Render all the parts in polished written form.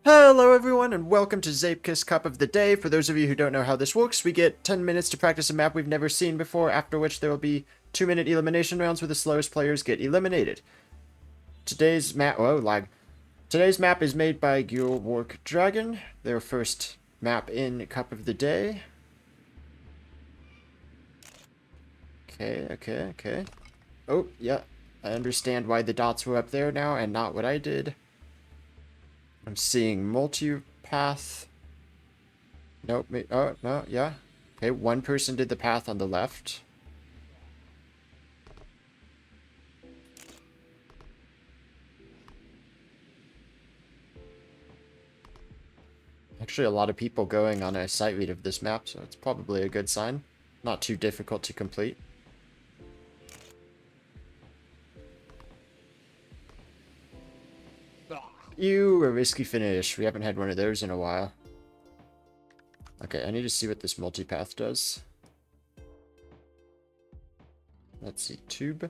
Hello everyone and welcome to Zeepkist Cup of the Day. For those of you who don't know how this works, we get 10 minutes to practice a map we've never seen before, after which there will be 2-minute elimination rounds where the slowest players get eliminated. Today's map is made by GearworkDragon, their first map in Cup of the Day. Okay. Oh, yeah, I understand why the dots were up there now and not what I did. I'm seeing multi-path. Nope. Oh, no, yeah. Okay, one person did the path on the left. Actually, a lot of people going on a sight read of this map, so it's probably a good sign. Not too difficult to complete. Ew, a risky finish. We haven't had one of those in a while. Okay, I need to see what this multipath does. Let's see, tube.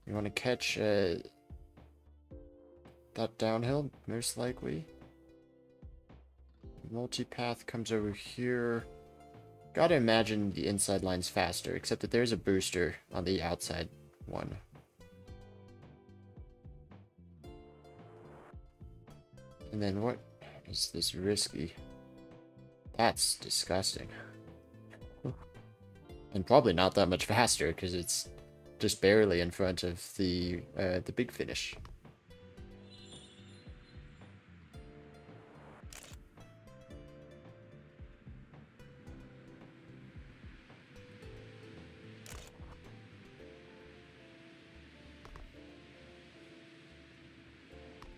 You want to catch that downhill, most likely. Multipath comes over here. Gotta imagine the inside line's faster, except that there's a booster on the outside one. And then what is this risky? That's disgusting. And probably not that much faster, because it's just barely in front of the big finish.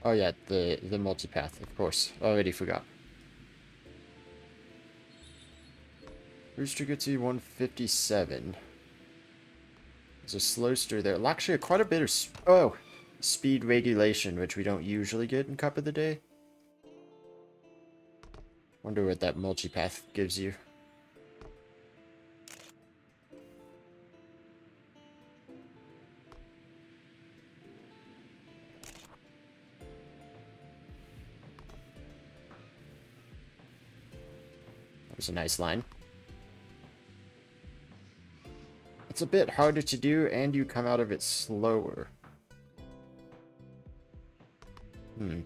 Oh yeah, the multipath, of course. Already forgot. Rooster gets you 157. There's a slowster there. Actually, quite a bit of speed regulation, which we don't usually get in Cup of the Day. Wonder what that multipath gives you. That was a nice line. It's a bit harder to do, and you come out of it slower. There's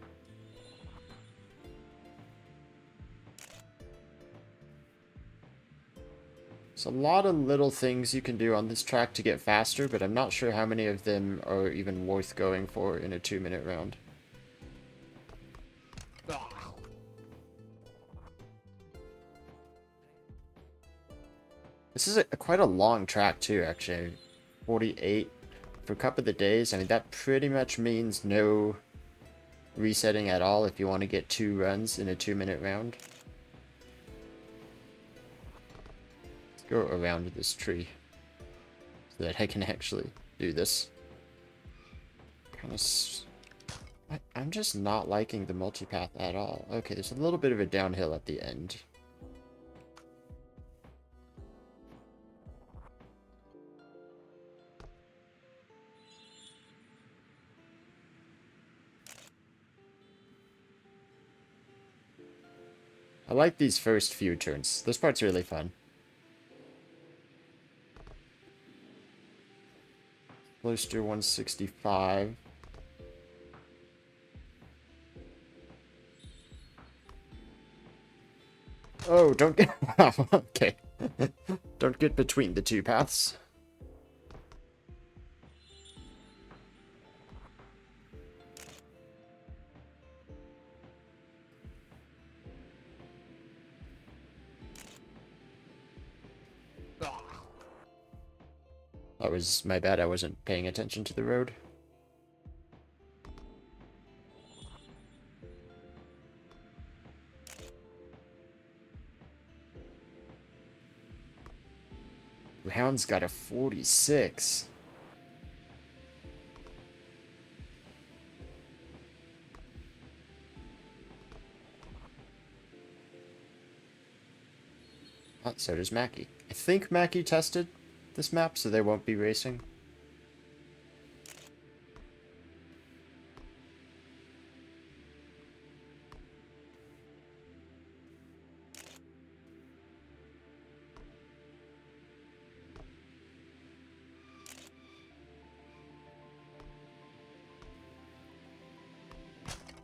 a lot of little things you can do on this track to get faster, but I'm not sure how many of them are even worth going for in a 2-minute round. This is quite a long track too, actually. 48 for Cup of the Days. I mean, that pretty much means no resetting at all if you want to get 2 runs in a 2-minute round. Let's go around this tree so that I can actually do this. I'm just not liking the multipath at all. Okay, there's a little bit of a downhill at the end. I like these first few turns. This part's really fun. Close to 165. Oh, don't get... okay. Don't get between the two paths. That was my bad, I wasn't paying attention to the road. Hound's got a 46. Oh, so does Mackie. I think Mackie tested this map, so they won't be racing.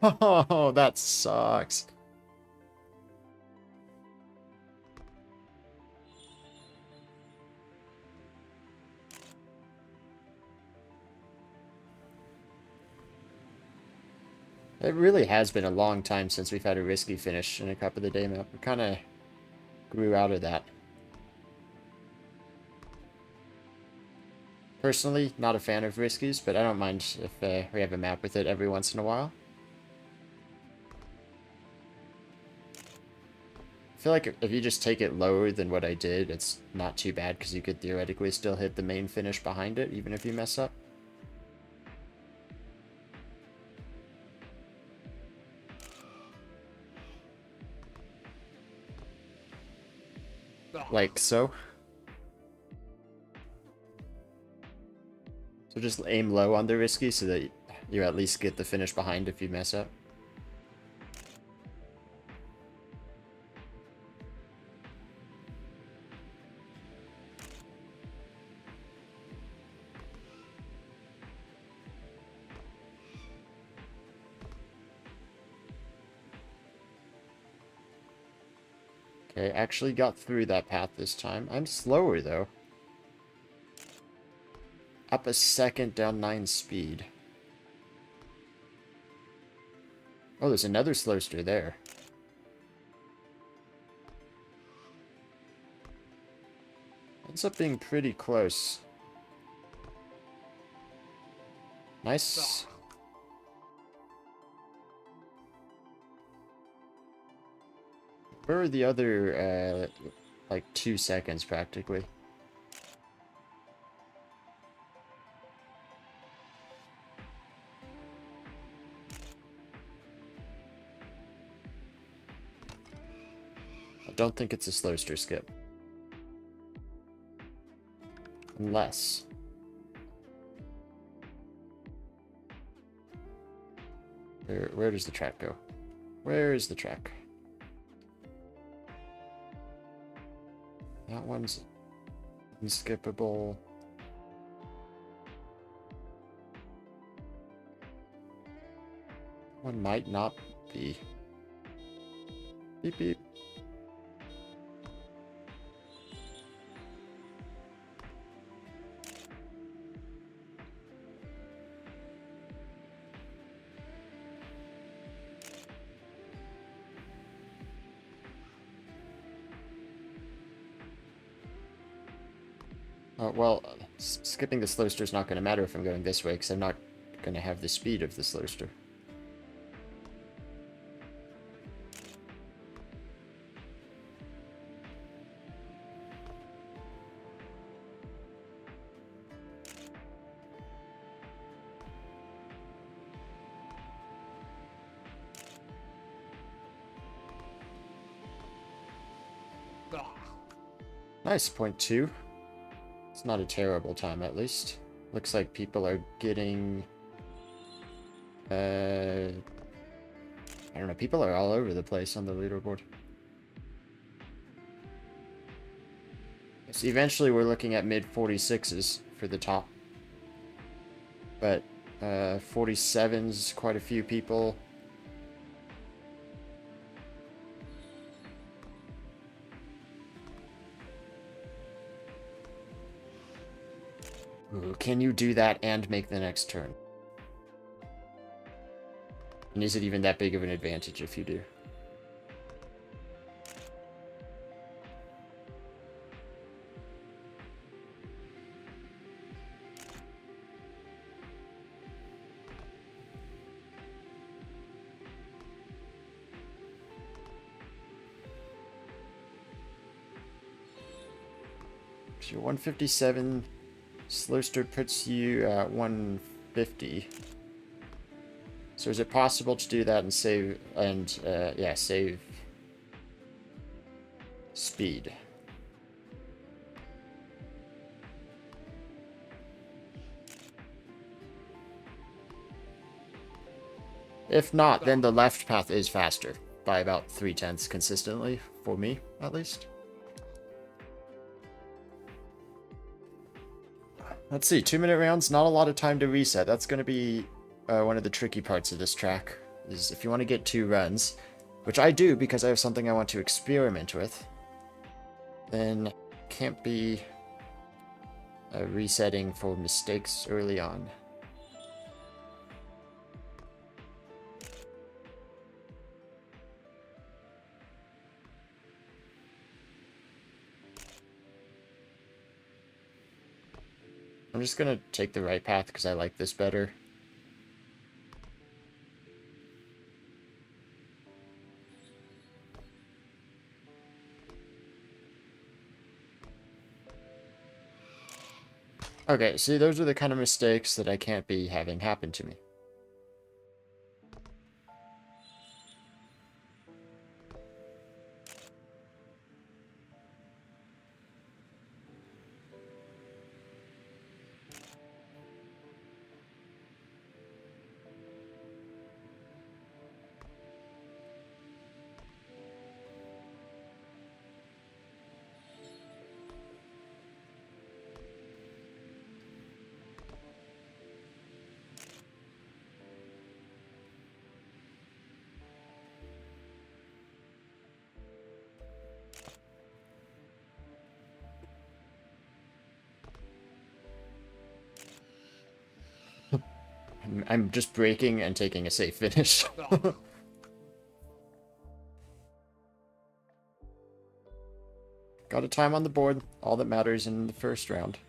Oh, that sucks. It really has been a long time since we've had a risky finish in a Cup of the Day map. We kind of grew out of that. Personally, not a fan of riskies, but I don't mind if we have a map with it every once in a while. I feel like if you just take it lower than what I did, it's not too bad because you could theoretically still hit the main finish behind it, even if you mess up. Like so. So just aim low on the risky so that you at least get the finish behind if you mess up. Okay, actually got through that path this time. I'm slower though. Up a second, down 9 speed. Oh, there's another slowster there. Ends up being pretty close. Nice. Where are the other, like 2 seconds practically? I don't think it's a slowster skip. Unless... Where does the track go? Where is the track? That one's unskippable. One might not be. Beep beep. Well, skipping the slowster is not going to matter if I'm going this way, because I'm not going to have the speed of the slowster. Nice, 0.2. It's not a terrible time, at least. Looks like people are getting... I don't know, people are all over the place on the leaderboard. So eventually we're looking at mid-46s for the top. But 47s, quite a few people. Ooh, can you do that and make the next turn? And is it even that big of an advantage if you do? So your 157 slowster puts you at 150. So is it possible to do that and save, yeah, save speed? If not, then the left path is faster by about 0.3 consistently, for me, at least. Let's see, 2-minute rounds, not a lot of time to reset. That's going to be one of the tricky parts of this track. is if you want to get 2 runs, which I do because I have something I want to experiment with, then can't be resetting for mistakes early on. I'm just gonna take the right path because I like this better. Okay, see, those are the kind of mistakes that I can't be having happen to me. I'm just braking and taking a safe finish. Got a time on the board, all that matters in the first round.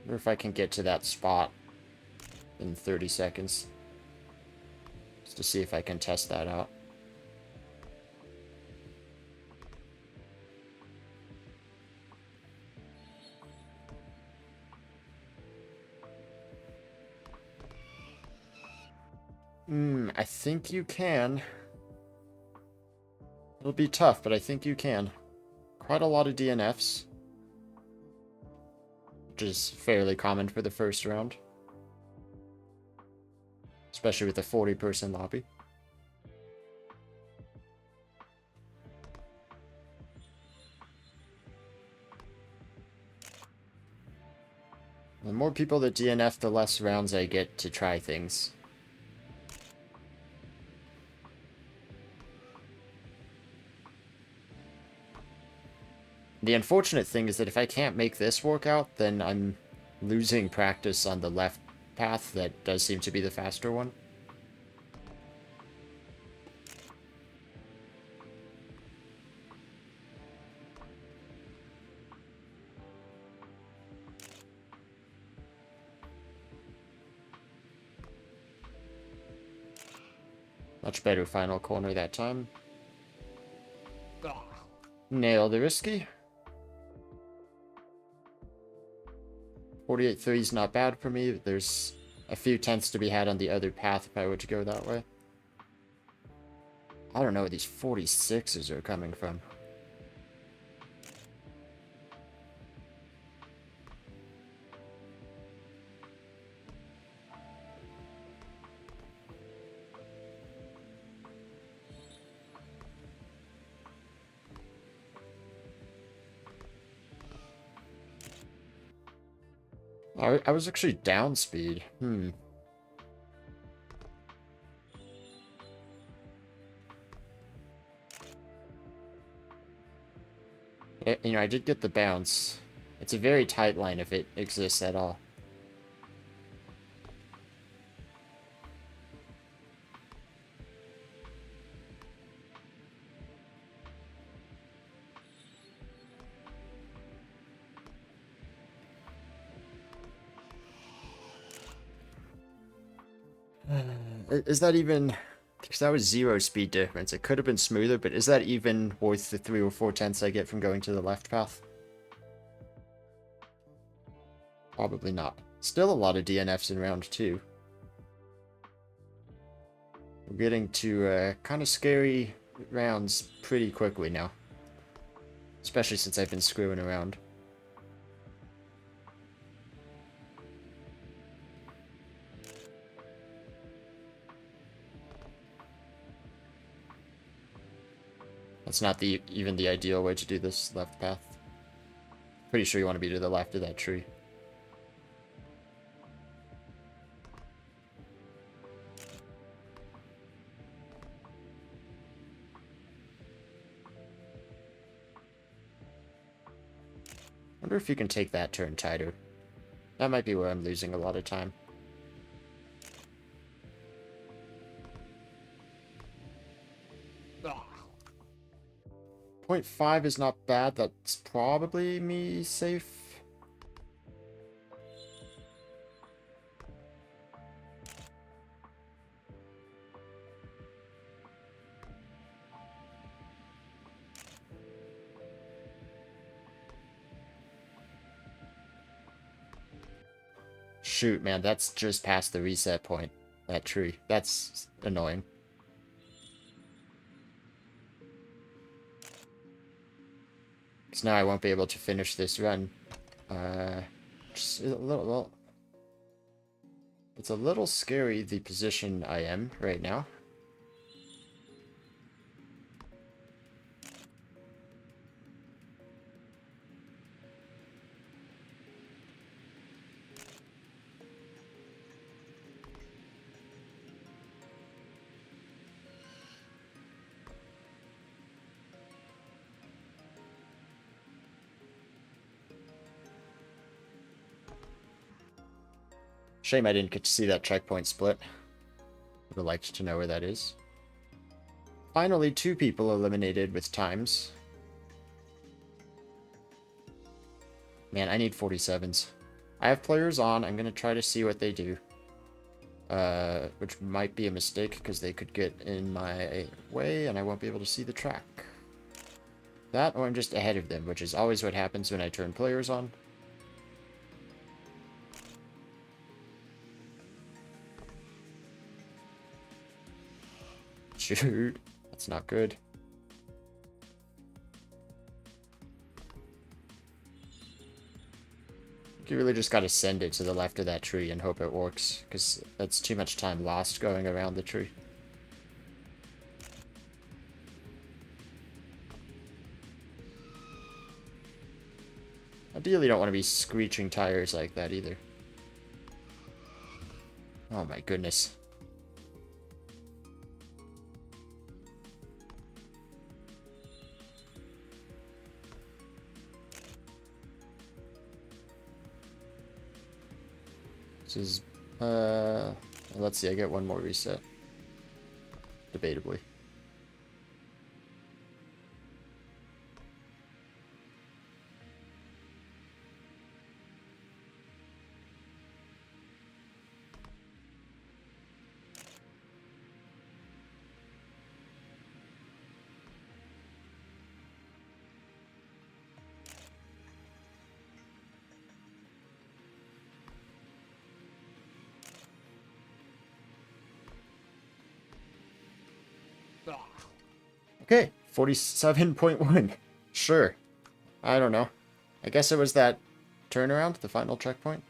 Or if I can get to that spot in 30 seconds. Just to see if I can test that out. I think you can. It'll be tough, but I think you can. Quite a lot of DNFs. Which is fairly common for the first round. Especially with a 40-person lobby. The more people that DNF, the less rounds I get to try things. The unfortunate thing is that if I can't make this work out, then I'm losing practice on the left path that does seem to be the faster one. Much better final corner that time. Nail the risky. 48.3 is not bad for me. There's a few tenths to be had on the other path if I were to go that way. I don't know where these 46s are coming from. I was actually down speed. You know, I did get the bounce. It's a very tight line if it exists at all. Is that even... Because that was 0 speed difference. It could have been smoother, but is that even worth the 3 or 4 tenths I get from going to the left path? Probably not. Still a lot of DNFs in round 2. We're getting to kind of scary rounds pretty quickly now. Especially since I've been screwing around. That's not even the ideal way to do this left path. Pretty sure you want to be to the left of that tree. Wonder if you can take that turn tighter. That might be where I'm losing a lot of time. 0.5 is not bad. That's probably me safe. Shoot, man, that's just past the reset point. That tree. That's annoying. Because now I won't be able to finish this run. Just a little, well, it's a little scary, the position I am right now. Shame I didn't get to see that checkpoint split. Would have liked to know where that is. Finally, 2 people eliminated with times. Man, I need 47s. I have players on. I'm going to try to see what they do. Which might be a mistake because they could get in my way and I won't be able to see the track. That, or I'm just ahead of them, which is always what happens when I turn players on. Shoot, that's not good. You really just gotta send it to the left of that tree and hope it works, because that's too much time lost going around the tree. Ideally, you don't want to be screeching tires like that either. Oh my goodness. This is, let's see, I get one more reset. Debatably. Okay, 47.1. Sure. I don't know. I guess it was that turnaround, the final checkpoint.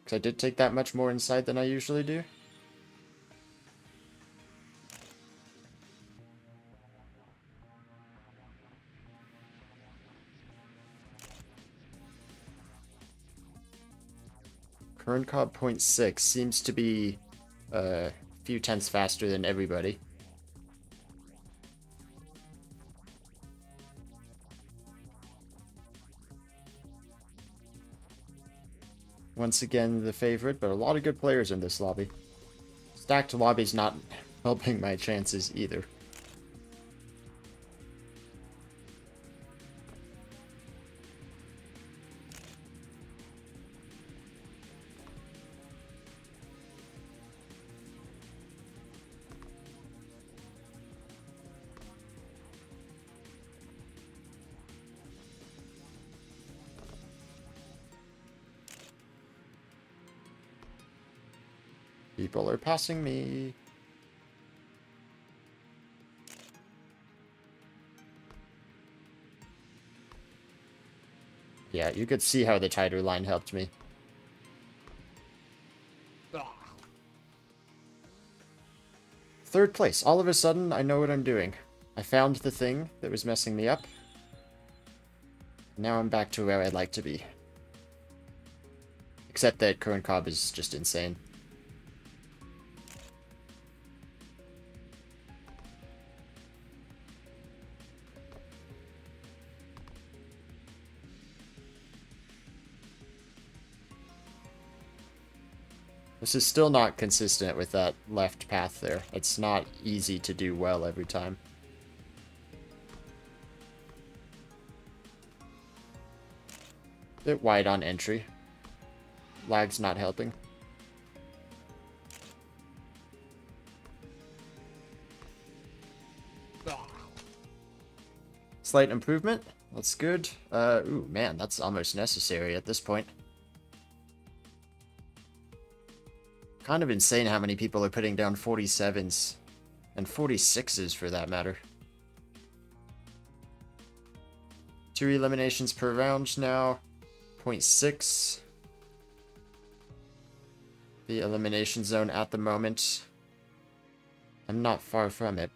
Because I did take that much more inside than I usually do. Current Cobb 0.6 seems to be a few tenths faster than everybody. Once again, the favorite, but a lot of good players in this lobby. Stacked lobby's not helping my chances either. People are passing me. Yeah, you could see how the tighter line helped me. Third place. All of a sudden, I know what I'm doing. I found the thing that was messing me up. Now I'm back to where I'd like to be. Except that current Cobb is just insane. This is still not consistent with that left path there. It's not easy to do well every time. Bit wide on entry. Lag's not helping. Slight improvement. That's good. Ooh, man, that's almost necessary at this point. Kind of insane how many people are putting down 47s. And 46s for that matter. 2 eliminations per round now. 0.6. The elimination zone at the moment. I'm not far from it.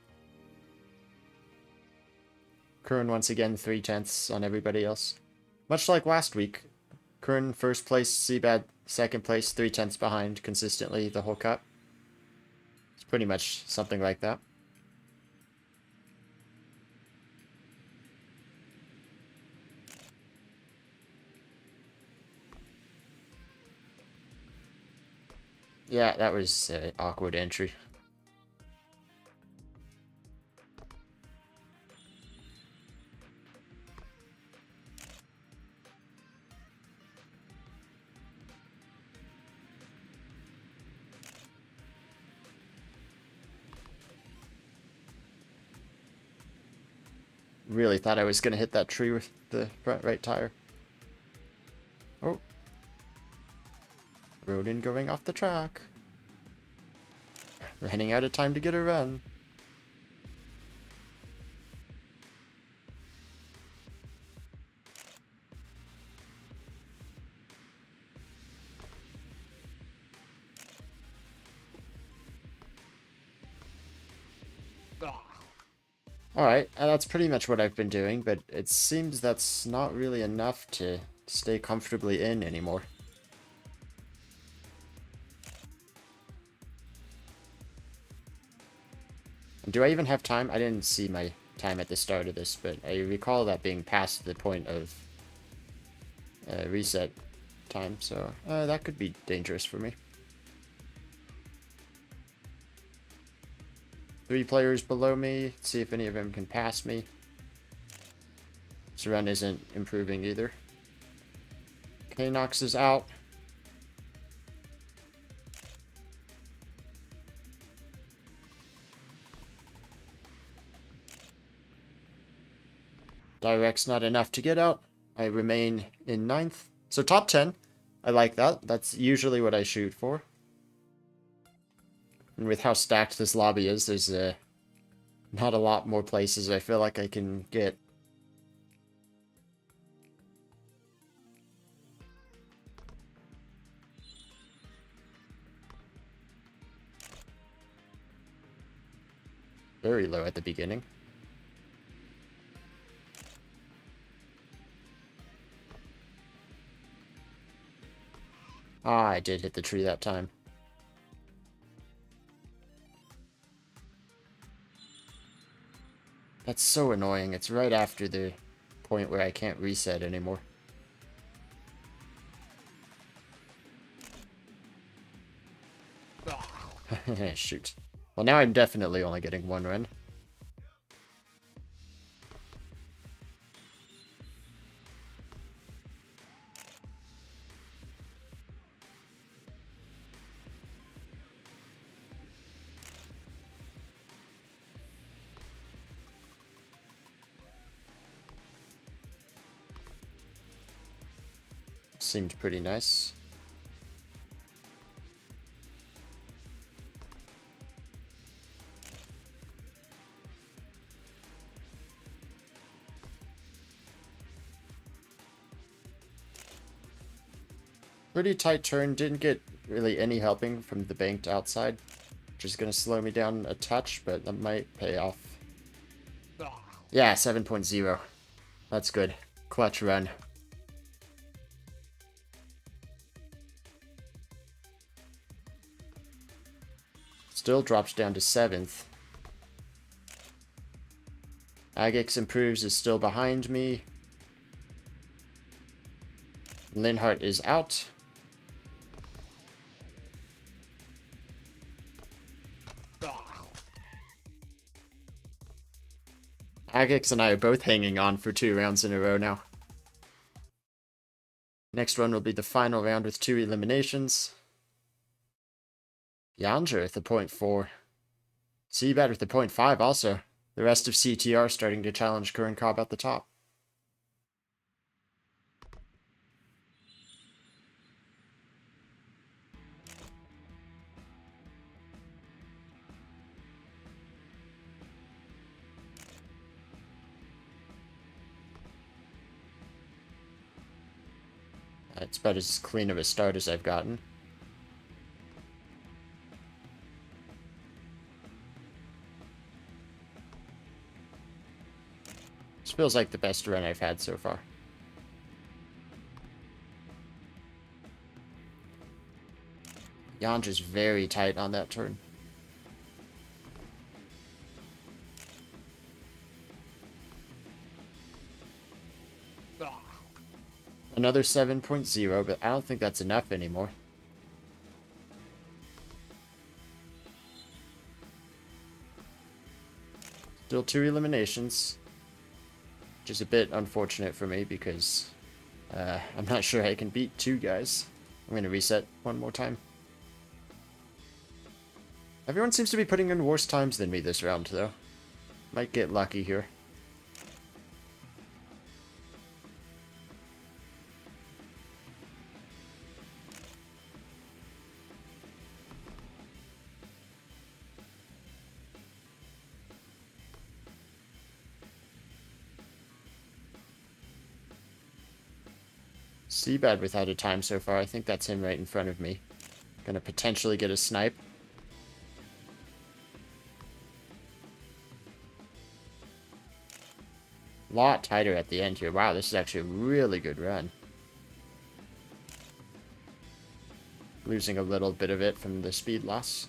Curran once again 3/10 on everybody else. Much like last week. Curran first place, Seabad second place, 3/10 behind consistently the whole cup. It's pretty much something like that. Yeah, that was an awkward entry. Really thought I was going to hit that tree with the front right tire. Oh. Rodin going off the track. Running out of time to get a run. Alright, that's pretty much what I've been doing, but it seems that's not really enough to stay comfortably in anymore. Do I even have time? I didn't see my time at the start of this, but I recall that being past the point of reset time, so that could be dangerous for me. 3 players below me. Let's see if any of them can pass me. This run isn't improving either. Knox is out. Direct's not enough to get out. I remain in 9th. So top 10. I like that. That's usually what I shoot for. And with how stacked this lobby is, there's not a lot more places I feel like I can get. Very low at the beginning. Ah, I did hit the tree that time. That's so annoying. It's right after the point where I can't reset anymore. Shoot. Well, now I'm definitely only getting 1 run. Seemed pretty nice. Pretty tight turn, didn't get really any helping from the banked outside. Which is going to slow me down a touch, but that might pay off. Yeah, 7.0. That's good. Clutch run. Still drops down to 7th. Agix improves is still behind me. Linhart is out. Agix and I are both hanging on for 2 rounds in a row now. Next one will be the final round with 2 eliminations. Yanja with the 0.4. Seabad with the 0.5 also. The rest of CTR starting to challenge Current Cobb at the top. It's about as clean of a start as I've gotten. This feels like the best run I've had so far. Yanja's very tight on that turn. Another 7.0, but I don't think that's enough anymore. Still 2 eliminations. Which is a bit unfortunate for me because I'm not sure I can beat 2 guys. I'm going to reset one more time. Everyone seems to be putting in worse times than me this round, though. Might get lucky here. Seabad without a time so far. I think that's him right in front of me. Gonna potentially get a snipe. A lot tighter at the end here. Wow, this is actually a really good run. Losing a little bit of it from the speed loss.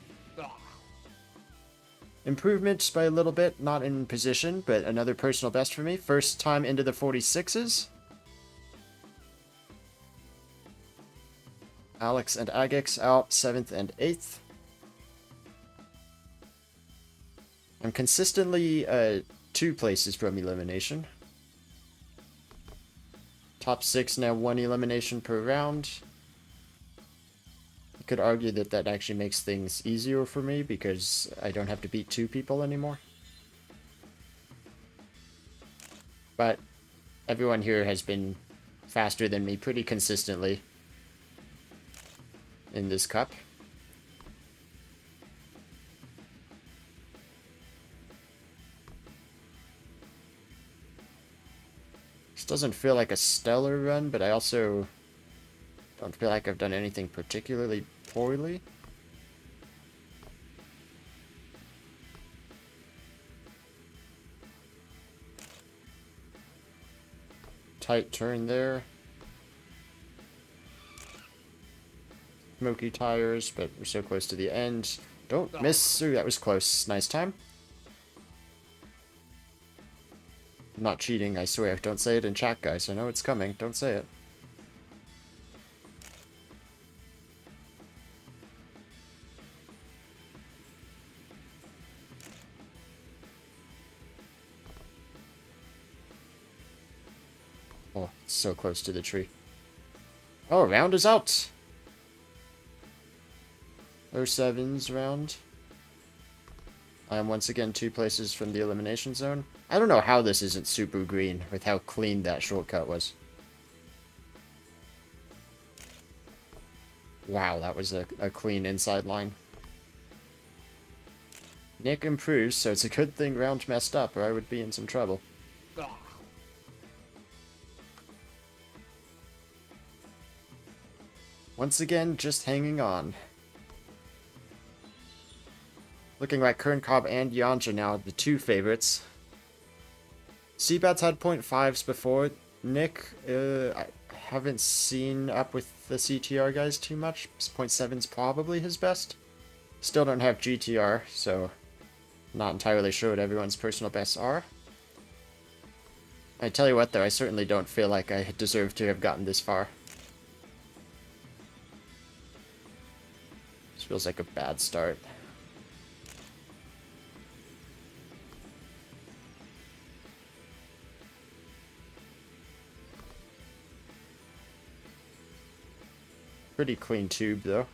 Improvements by a little bit. Not in position, but another personal best for me. First time into the 46s. Alex and Agix out 7th and 8th. I'm consistently 2 places from elimination. Top 6 now 1 elimination per round. You could argue that that actually makes things easier for me because I don't have to beat 2 people anymore. But everyone here has been faster than me pretty consistently in this cup. This doesn't feel like a stellar run, but I also don't feel like I've done anything particularly poorly. Tight turn there. Smoky tires, but we're so close to the end. Don't miss. Ooh, that was close. Nice time. I'm not cheating, I swear. Don't say it in chat, guys. I know it's coming. Don't say it. Oh, it's so close to the tree. Oh, round is out. 07's round. I am once again 2 places from the elimination zone. I don't know how this isn't super green with how clean that shortcut was. Wow, that was a clean inside line. Nick improves, so it's a good thing round messed up or I would be in some trouble. Once again, just hanging on. Looking like Kern Cobb and Yanja now, the 2 favorites. Seabad's had 0.5s before. Nick, I haven't seen up with the CTR guys too much. 0.7's probably his best. Still don't have GTR, so not entirely sure what everyone's personal bests are. I tell you what though, I certainly don't feel like I deserve to have gotten this far. This feels like a bad start. Pretty clean tube, though.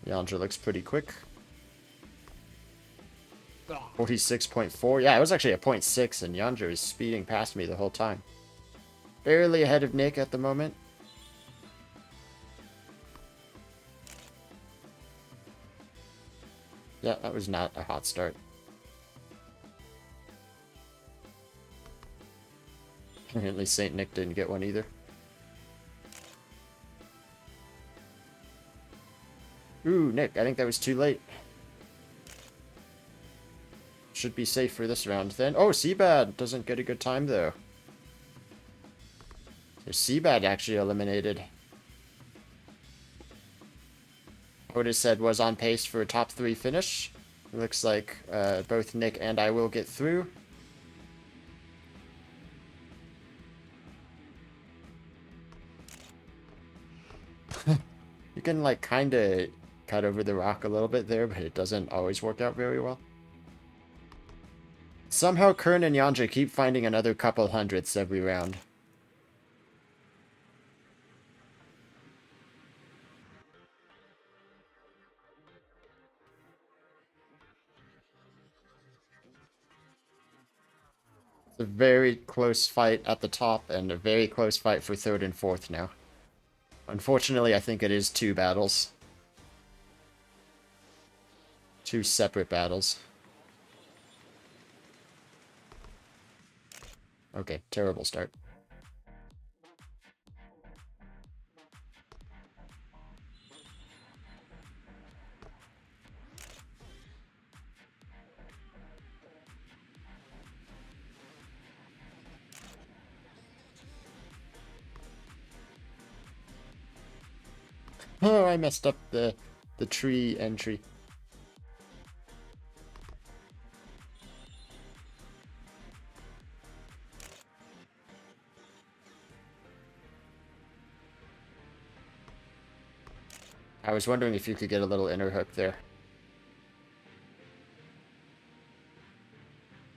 Yandra looks pretty quick. 46.4. Yeah, it was actually a 0.6, and Yandra is speeding past me the whole time. Barely ahead of Nick at the moment. Yeah, that was not a hot start. Apparently St. Nick didn't get one either. Ooh, Nick, I think that was too late. Should be safe for this round then. Oh, Seabad doesn't get a good time though. So Seabad actually eliminated. Otis said was on pace for a top 3 finish. Looks like both Nick and I will get through. You can like kind of cut over the rock a little bit there, but it doesn't always work out very well. Somehow Kern and Yandra keep finding another couple hundredths every round. It's a very close fight at the top, and a very close fight for 3rd and 4th now. Unfortunately, I think it is 2 battles. 2 separate battles. Okay, terrible start. Oh, I messed up the tree entry. I was wondering if you could get a little inner hook there.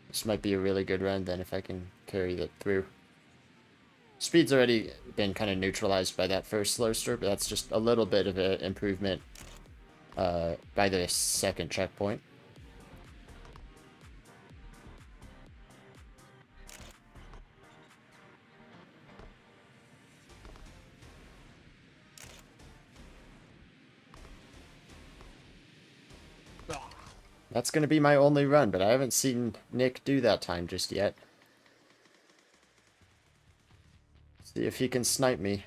This might be a really good run then if I can carry that through. Speed's already been kind of neutralized by that first slow start, but that's just a little bit of an improvement by the 2nd checkpoint. That's going to be my only run, but I haven't seen Nick do that time just yet. See if he can snipe me.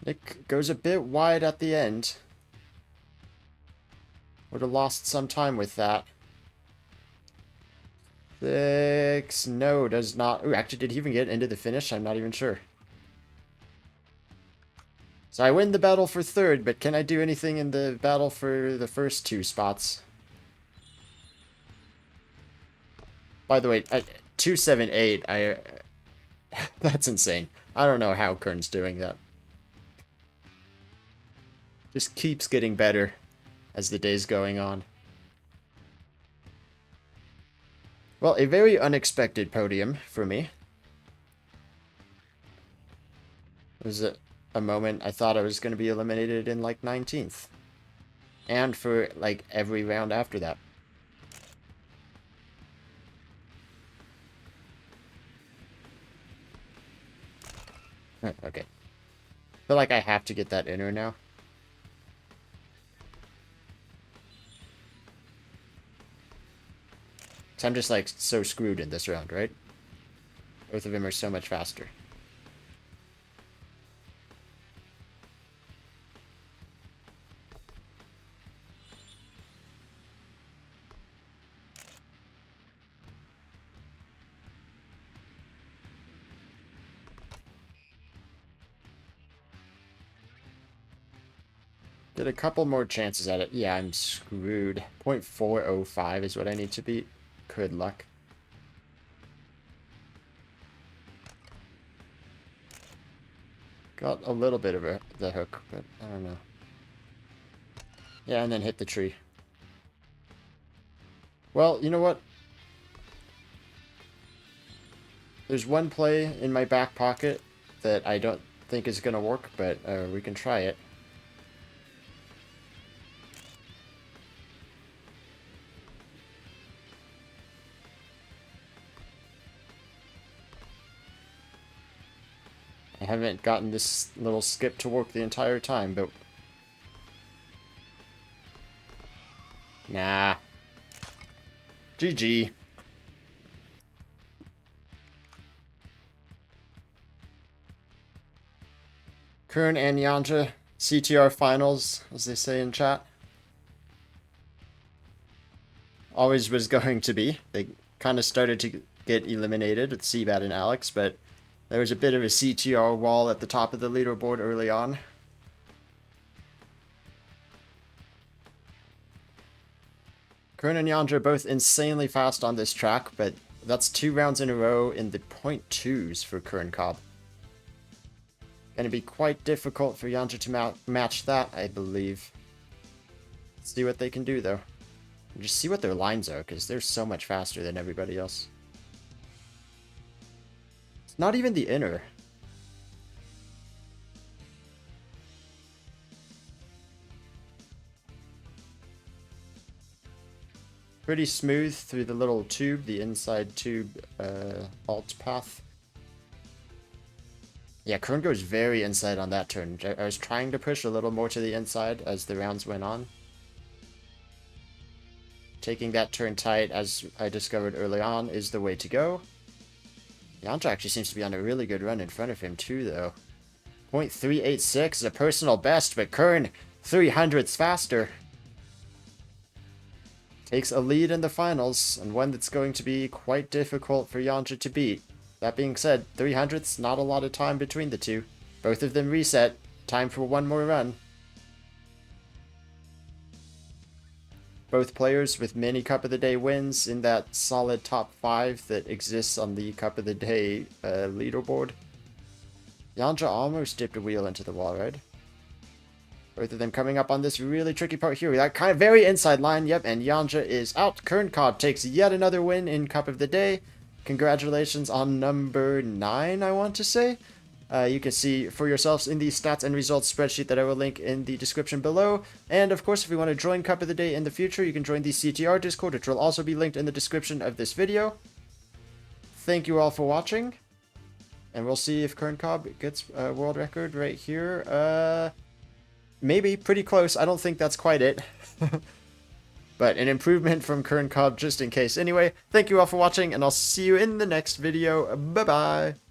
Nick goes a bit wide at the end. Would have lost some time with that. 6. No, does not. Ooh, actually, did he even get into the finish? I'm not even sure. So I win the battle for 3rd, but can I do anything in the battle for the first 2 spots? By the way, 278, that's insane. I don't know how Kern's doing that. Just keeps getting better as the day's going on. Well, a very unexpected podium for me. It was a moment I thought I was going to be eliminated in like 19th. And for like every round after that. Okay. Feel like I have to get that inner now. So I'm just like so screwed in this round, right? Both of them are so much faster. Get a couple more chances at it. Yeah, I'm screwed. 0.405 is what I need to beat. Good luck. Got a little bit of the hook, but I don't know. Yeah, and then hit the tree. Well, you know what? There's one play in my back pocket that I don't think is going to work, but we can try it. I haven't gotten this little skip to work the entire time, but... Nah. GG. Kern and Yanja, CTR finals, as they say in chat. Always was going to be. They kind of started to get eliminated with Seabat and Alex, but there was a bit of a CTR wall at the top of the leaderboard early on. Kern and Yanja are both insanely fast on this track, but that's 2 rounds in a row in the .2s for Kern Cobb. Gonna be quite difficult for Yanja to match that, I believe. Let's see what they can do, though. And just see what their lines are, because they're so much faster than everybody else. It's not even the inner. Pretty smooth through the little tube, the inside tube alt path. Yeah, Kern goes very inside on that turn. I was trying to push a little more to the inside as the rounds went on. Taking that turn tight, as I discovered early on, is the way to go. Yanja actually seems to be on a really good run in front of him too, though. .386 is a personal best, but Kern 300ths faster. Takes a lead in the finals, and one that's going to be quite difficult for Yanja to beat. That being said, 300ths, not a lot of time between the two. Both of them reset. Time for one more run. Both players with many Cup of the Day wins in that solid top 5 that exists on the Cup of the Day leaderboard. Yanja almost dipped a wheel into the wall ride. Both of them coming up on this really tricky part here. That kind of very inside line, yep, and Yanja is out. Kern Cobb takes yet another win in Cup of the Day. Congratulations on number 9, I want to say. You can see for yourselves in the stats and results spreadsheet that I will link in the description below. And of course, if you want to join Cup of the Day in the future, you can join the CTR Discord, which will also be linked in the description of this video. Thank you all for watching. And we'll see if Kern Cobb gets a world record right here. Maybe, pretty close. I don't think that's quite it. But an improvement from Kern Cobb just in case. Anyway, thank you all for watching, and I'll see you in the next video. Bye-bye.